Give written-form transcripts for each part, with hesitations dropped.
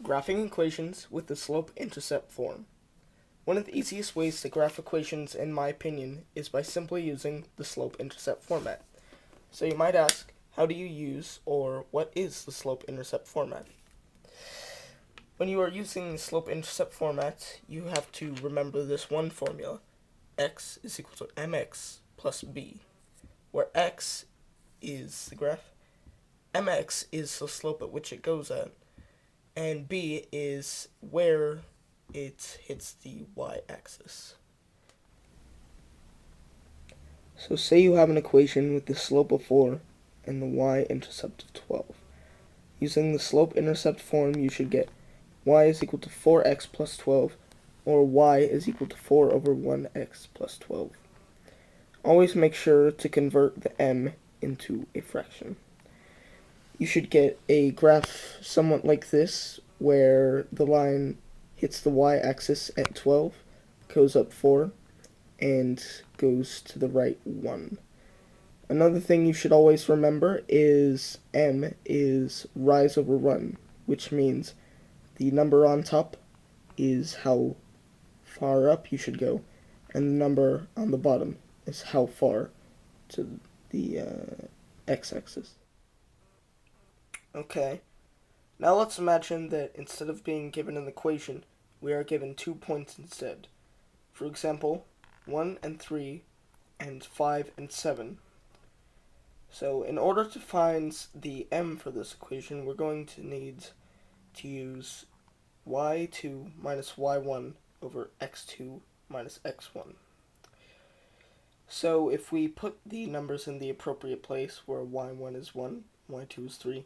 Graphing equations with the slope-intercept form. One of the easiest ways to graph equations, in my opinion, is by simply using the slope-intercept format. So you might ask, how do you use, or what is the slope-intercept format? When you are using the slope-intercept format, you have to remember this one formula. X is equal to mx plus b, where x is the graph, mx is the slope at which it goes at, and b is where it hits the y-axis. So say you have an equation with the slope of 4 and the y-intercept of 12. Using the slope-intercept form, you should get y is equal to 4x plus 12, or y is equal to 4 over 1x plus 12. Always make sure to convert the m into a fraction. You should get a graph somewhat like this, where the line hits the y-axis at 12, goes up 4, and goes to the right 1. Another thing you should always remember is m is rise over run, which means the number on top is how far up you should go, and the number on the bottom is how far to the x-axis. Okay, now let's imagine that instead of being given an equation, we are given 2 points instead. For example, 1 and 3, and 5 and 7. So in order to find the m for this equation, we're going to need to use y2 minus y1 over x2 minus x1. So if we put the numbers in the appropriate place, where y1 is 1, y2 is 3,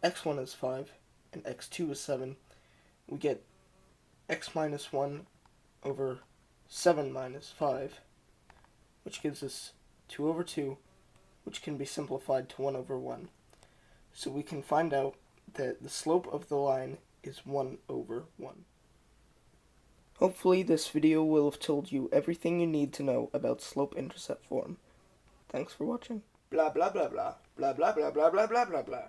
x1 is 5, and x2 is 7, we get x minus 1 over 7 minus 5, which gives us 2 over 2, which can be simplified to 1 over 1. So we can find out that the slope of the line is 1 over 1. Hopefully this video will have told you everything you need to know about slope-intercept form. Thanks for watching. Blah blah blah blah. Blah blah blah blah blah blah blah blah.